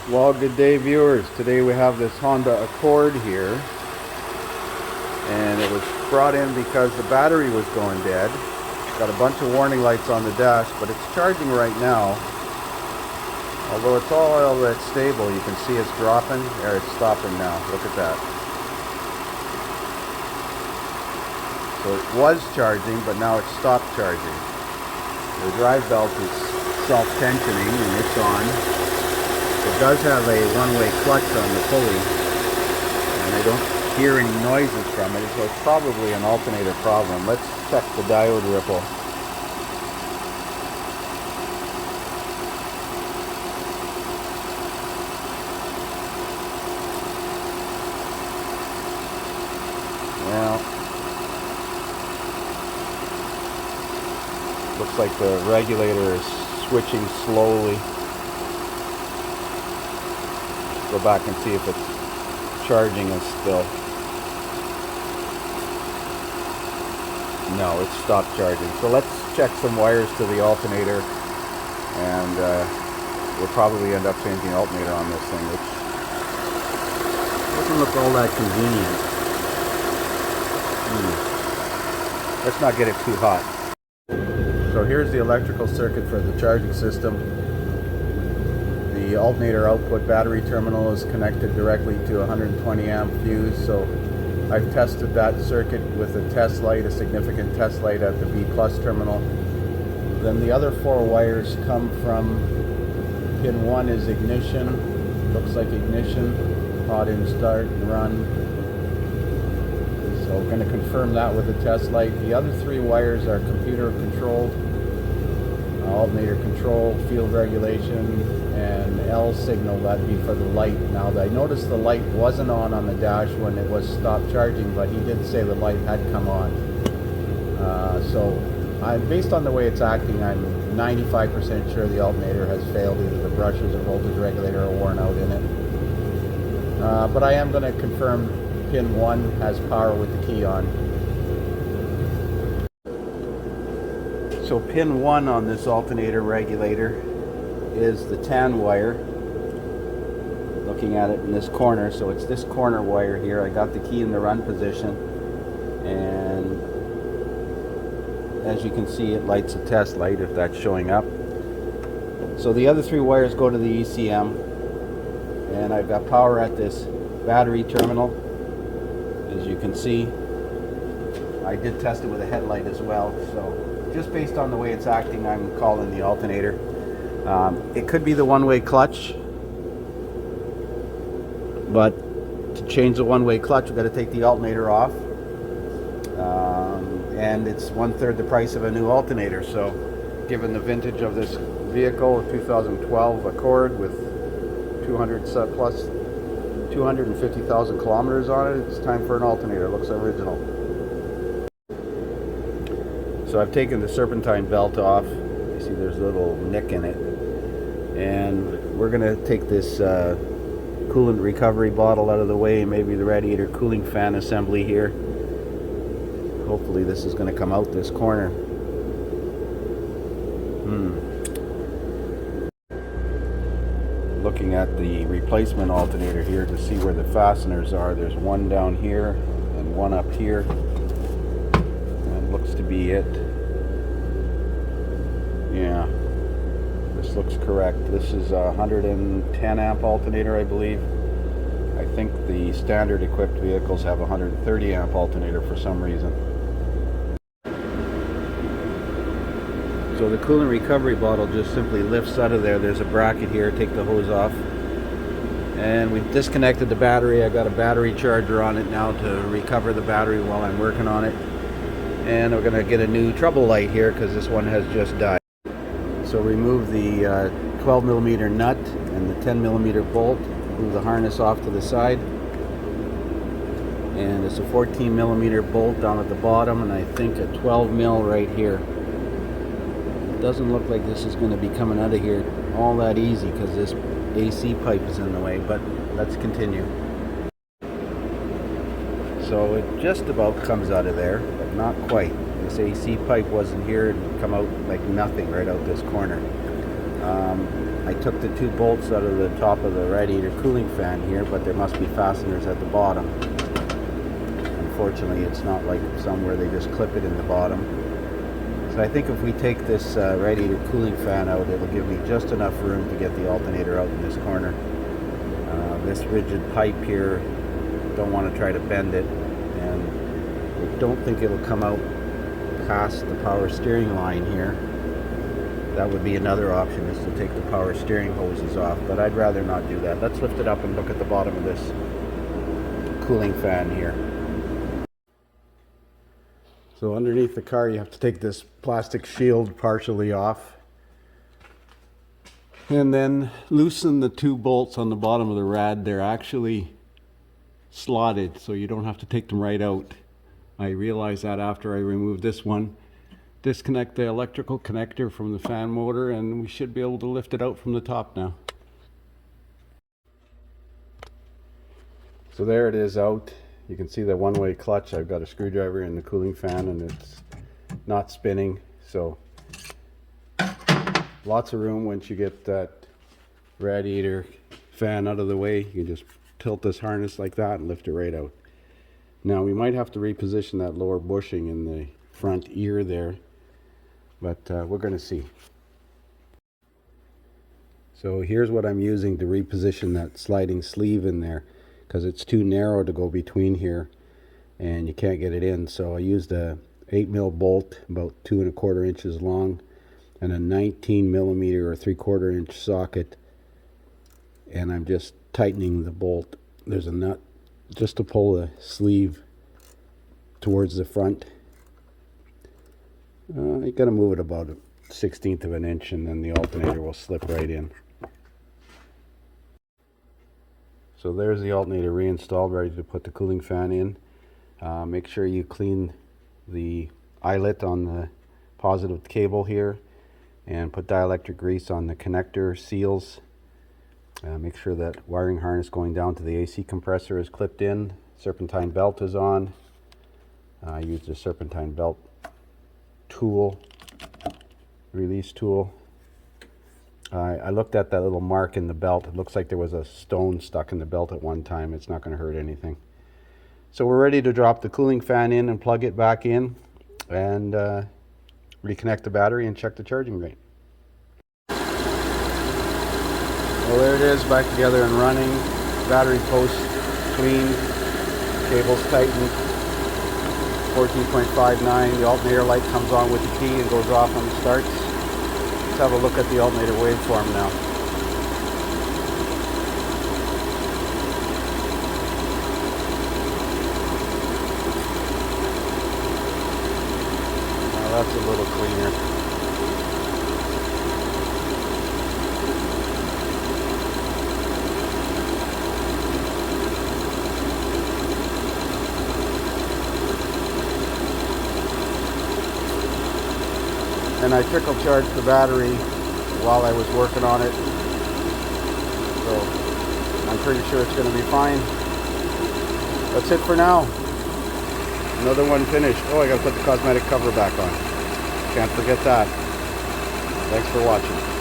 Well, good day, viewers. Today we have this Honda Accord here, and it was brought in because the battery was going dead. Got a bunch of warning lights on the dash, but it's charging right now. Although it's all that stable, you can see it's dropping, or it's stopping now. Look at that. So it was charging, but now it's stopped charging. The drive belt is self-tensioning and it's on. It does have a one-way clutch on the pulley, and I don't hear any noises from it, so it's probably an alternator problem. Let's check the diode ripple. Well, looks like the regulator is switching slowly. Go back and see if it's charging us still. No, it's stopped charging. So let's check some wires to the alternator, and we'll probably end up changing the alternator on this thing, which doesn't look all that convenient. Let's not get it too hot. So here's the electrical circuit for the charging system. The alternator output battery terminal is connected directly to a 120 amp fuse, so I've tested that circuit with a test light, a significant test light at the B plus terminal. Then the other four wires come from pin 1 is ignition, looks like ignition, hot in, start, and run. So we're going to confirm that with a test light. The other three wires are computer controlled, alternator control, field regulation, and L signal. That'd be for the light. Now I noticed the light wasn't on the dash when it was stopped charging, but he did say the light had come on. Based on the way it's acting, I'm 95% sure the alternator has failed. Either the brushes or voltage regulator are worn out in it. But I am going to confirm pin 1 has power with the key on. So pin 1 on this alternator regulator is the tan wire. Looking at it in this corner, so it's this corner wire here. I got the key in the run position, and as you can see, it lights a test light if that's showing up. So the other three wires go to the ECM, and I've got power at this battery terminal. As you can see, I did test it with a headlight as well, so just based on the way it's acting, I'm calling the alternator. It could be the one-way clutch, but to change the one-way clutch, we've got to take the alternator off, and it's 1/3 the price of a new alternator. So given the vintage of this vehicle, a 2012 Accord with 250,000 kilometers on it, it's time for an alternator. It looks original. So I've taken the serpentine belt off. You see there's a little nick in it, and we're going to take this coolant recovery bottle out of the way, maybe the radiator cooling fan assembly here. Hopefully this is going to come out this corner. Looking at the replacement alternator here to see where the fasteners are. There's one down here and one up here, and looks to be it. Yeah, this looks correct. This is a 110 amp alternator, I believe. I think the standard equipped vehicles have a 130 amp alternator for some reason. So the coolant recovery bottle just simply lifts out of there. There's a bracket here. Take the hose off, and we've disconnected the battery. I got a battery charger on it now to recover the battery while I'm working on it, and we're going to get a new trouble light here because this one has just died. So remove the 12 millimeter nut and the 10 millimeter bolt. Move the harness off to the side, and it's a 14 millimeter bolt down at the bottom, and I think a 12 mil right here. Doesn't look like this is going to be coming out of here all that easy because this AC pipe is in the way, but let's continue. So it just about comes out of there, but not quite. This AC pipe wasn't here and come out like nothing right out this corner. I took the 2 bolts out of the top of the radiator cooling fan here, but there must be fasteners at the bottom. Unfortunately, it's not like somewhere they just clip it in the bottom. So I think if we take this radiator cooling fan out, it'll give me just enough room to get the alternator out in this corner. This rigid pipe here, don't want to try to bend it, and I don't think it'll come out past the power steering line here. That would be another option, is to take the power steering hoses off, but I'd rather not do that. Let's lift it up and look at the bottom of this cooling fan here. So underneath the car, you have to take this plastic shield partially off, and then loosen the 2 bolts on the bottom of the rad. They're actually slotted, so you don't have to take them right out. I realized that after I removed this one. Disconnect the electrical connector from the fan motor, and we should be able to lift it out from the top now. So there it is out. You can see the one-way clutch. I've got a screwdriver in the cooling fan and it's not spinning, so lots of room once you get that radiator fan out of the way. You can just tilt this harness like that and lift it right out. Now we might have to reposition that lower bushing in the front ear there, but we're going to see. So here's what I'm using to reposition that sliding sleeve in there, because it's too narrow to go between here and you can't get it in. So I used a 8mm bolt about 2 1/4 inches long and a 19mm or 3/4 inch socket, and I'm just tightening the bolt. There's a nut just to pull the sleeve towards the front. You got to move it about 1/16 of an inch, and then the alternator will slip right in. So there's the alternator reinstalled, ready to put the cooling fan in. Make sure you clean the eyelet on the positive cable here, and put dielectric grease on the connector seals. Make sure that wiring harness going down to the AC compressor is clipped in. Serpentine belt is on. I used a serpentine belt tool, release tool. I looked at that little mark in the belt. It looks like there was a stone stuck in the belt at one time. It's not going to hurt anything. So we're ready to drop the cooling fan in and plug it back in, and reconnect the battery and check the charging rate. Well, there it is, back together and running. Battery post cleaned, cables tightened, 14.59. The alternator light comes on with the key and goes off when it starts. Let's have a look at the alternator waveform now. Now that's a little cleaner. And I trickle charged the battery while I was working on it, so I'm pretty sure it's going to be fine. That's it for now. Another one finished. Oh, I got to put the cosmetic cover back on. Can't forget that. Thanks for watching.